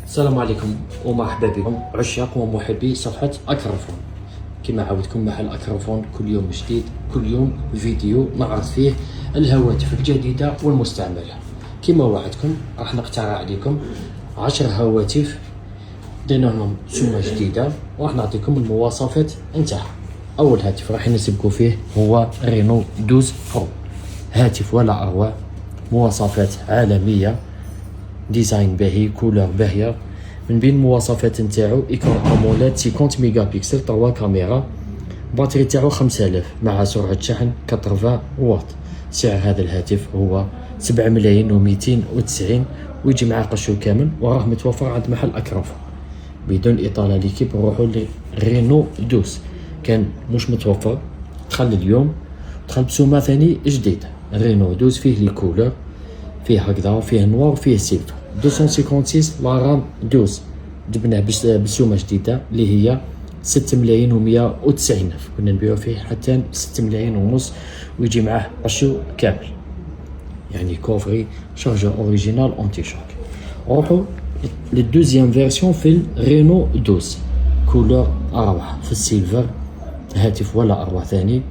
السلام عليكم ومرحبا بكم عشاق ومحبي صفحة أكرفون. كما عودتكم محل أكرفون كل يوم جديد، كل يوم فيديو نعرض فيه الهواتف الجديدة والمستعملة. كما وعدتكم راح نقترح عليكم 10 هواتف درنا لهم سمة جديدة وراح نعطيكم المواصفات نتاعها. أول هاتف راح نسبقوا فيه هو رينو 12 برو، هاتف ولا أروع، مواصفات عالمية، ديزاين باهي، كولور باهيه. من بين المواصفات نتاعو ايكران اموليد 50 ميجا بكسل، 3 كاميرا، باتري تاعو 5000 مع سرعه شحن 80 واط. سعر هذا الهاتف هو 7 ملايين و 290 ويجي معاه قشو كامل وراه متوفر عند محل اكرفون. بدون اطاله ليكيب نروحو لرينو 12 كان مش متوفر، دخل اليوم، دخل بسومه ثاني جديده. رينو 12 فيه لي كولور، فيه هكذا، فيه نوار، فيه سيلفر. 256 لا رام 12 جبناه بسومه جديده اللي هي 6 ملايين و 190 الف، كنا نبيعو فيه حتى 6 ملايين ونص ويجي معاه قشو كامل، يعني كوفري شارجور اوريجينال اونتي شوك. نروحو للدوزيام فيرسيون في الرينو 12 كولور اروع في السيلفر، هاتف ولا اروع ثاني.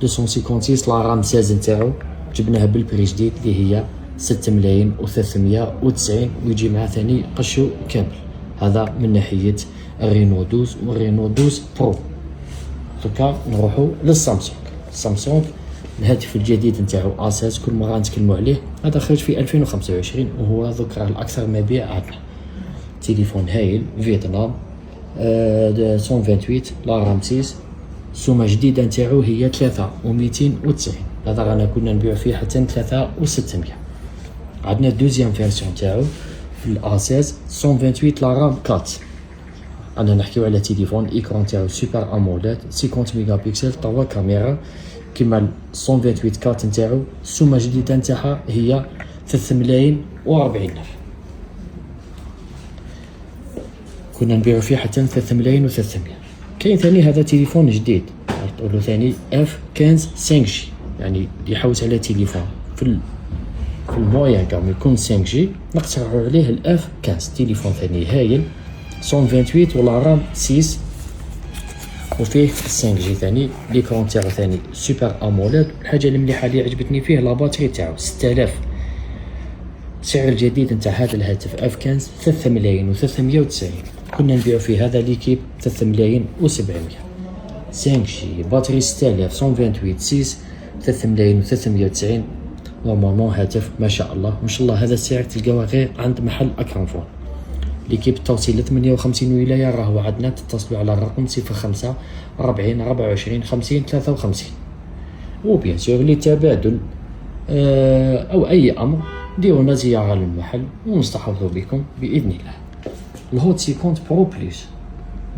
256 لا رام 16 نتاعو جبناها بالبري جديد اللي هي 6 ملايين و 390 ويجي معاه ثاني قشو كامل. هذا من ناحية الرينو 12 والرينو 12 برو. دوكا نروحو للسامسونج. السامسونج الهاتف الجديد نتاعو اساس كل مرة نتكلمو عليه، هذا خرج في 2025 وهو ذكرى الأكثر مبيع عندنا. تليفون هايل فيتنام، 128 لا رام 6، السومة جديدة نتاعو هي 3290، هذا رانا كنا نبيعو فيه حتى 3600. عندنا الدوزيام فيرسيون تاعو في الاساس 128 لا رام 4. انا نحكيو على تليفون ايكران تاعو سوبر اموليد 50 ميجا بكسل، 3 كاميرا. كيما 128 4 نتاعو السومه الجديده نتاعها هي 3 ملايين و 40 الف، كنا نبيعو فيه حتى 3 ملايين و 300. كاين ثاني هذا تليفون جديد نقولو ثاني اف 15 5G، يعني يحوس على تليفون في المويان كاع يكون 5G، نقترحو عليه الاف 15. تليفون ثاني هايل 128 ولا رام 6 وفيه 5G ثاني. ليكرون تاعو ثاني سوبر اموليد. الحاجه المليحه اللي عجبتني فيه لا باتري تاعو 6000. السعر الجديد نتاع هذا الهاتف اف 15 3 ملايين و 390، كنا نبيعو فيه هذا ليكيب 3 ملايين و 700. 5G باتري 6000 128 6 3 ملايين و 390. نورمالمون هاتف ما شاء الله ما شاء الله. هذا السعر تلقاوه غير عند محل اكرفون. ليكيب التوصيل 58 ولايه راهو عندنا، تتصلوا على الرقم 05 40 24 50 53. وبيان سور للتبادل او اي امر ديرونا زياره للمحل ونستحضروا بكم باذن الله. الهوت 50 برو بلس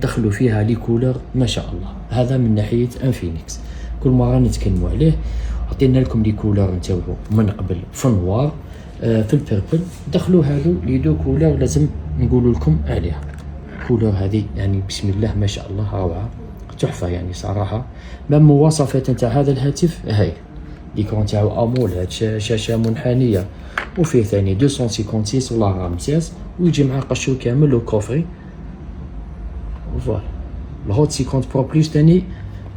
دخلوا فيها لي كولور ما شاء الله. هذا من ناحيه انفينكس، كل مره نتكلموا عليه. عطينا لكم لي كولور نتاعو من قبل في النوار، في البيربل. دخلوا هادو لي دو كولور لازم نقولوا لكم عليها. كولور هذه يعني بسم الله ما شاء الله روعه تحفه، يعني صراحه. ما مواصفات نتاع هذا الهاتف هاي، ليكرون تاعو اموليد، شاشه منحنيه، وفيه ثاني 256 ولا رام 16 ويجي معاه قشو كامل وكوفري. فوالا الهوت 50 برو بلس ثاني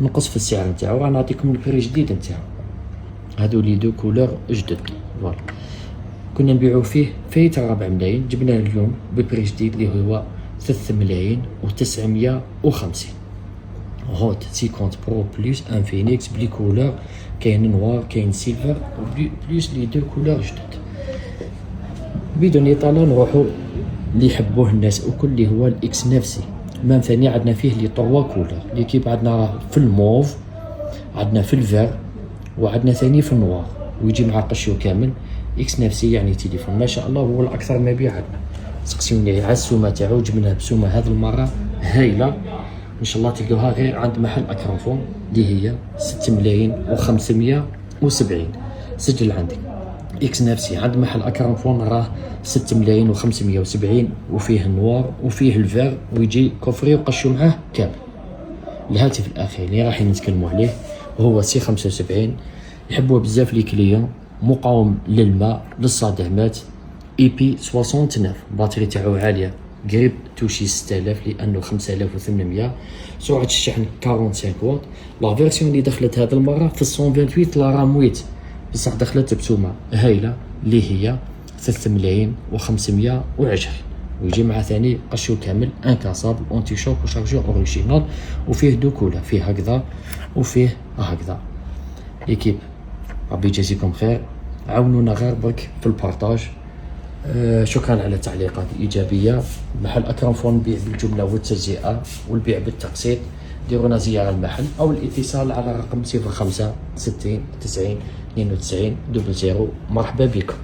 نقص في السعر نتاعو، راح نعطيكم البري جديد نتاعو. هادو لي دو كولور جدد. فوالا كنا نبيعو فيه فايت 4 ملايين، جبناه اليوم ببري جديد اللي هو 3 ملايين و 950. هوت 50 برو بلس انفينكس بلي كولور، كاين نوار كاين سيلفر بلس لي دو كولور جدد. بدون اطاله نروحو اللي يحبوه الناس الكل اللي هو الاكس نفسي. مام ثاني عندنا فيه لي 3 كولور، اللي كيف عندنا راه في الموف، عندنا في الفير، وعندنا ثاني في النوار ويجي مع قشو كامل. اكس نفسي يعني تليفون ما شاء الله هو الاكثر مبيع عندنا. سقسيوني على السومه تاعو، جبناه بسومه هذه المره هايله ان شاء الله تلقاوها غير عند محل اكرفون اللي هي 6 ملايين و 570. سجل عندي اكس نفسي عند محل اكرفون راه 6 ملايين و 570 وفيه النوار وفيه الفير ويجي كوفري وقشو معاه كامل. الهاتف الاخير اللي راح نتكلموا عليه وهو سي 75، يحبوه بزاف لي كليون، مقاوم للماء للصدمات، اي بي 69، باتري تاعو عاليه قريب توشي 6000 لانه 5800. سرعه الشحن 45 واط. لا فيرسيون اللي دخلت هذه المره في 128 لا رام 8 بصح دخلت بسومه هايله اللي هي 3520، ويجي مع ثاني قشو كامل انكاسابل اونتي شوك وشارجور اوريجينال، وفيه دو كولا، فيه هكذا وفيه هكذا. ايكيب ربي يجازيكم خير، عاونونا غير برك في البارطاج. شكرا على التعليقات الايجابيه. محل اكرم فون نبيع بالجمله والتجزئه والبيع بالتقسيط. ديرونا زياره المحل او الاتصال على رقم 05 60 90 92 00. مرحبا بكم.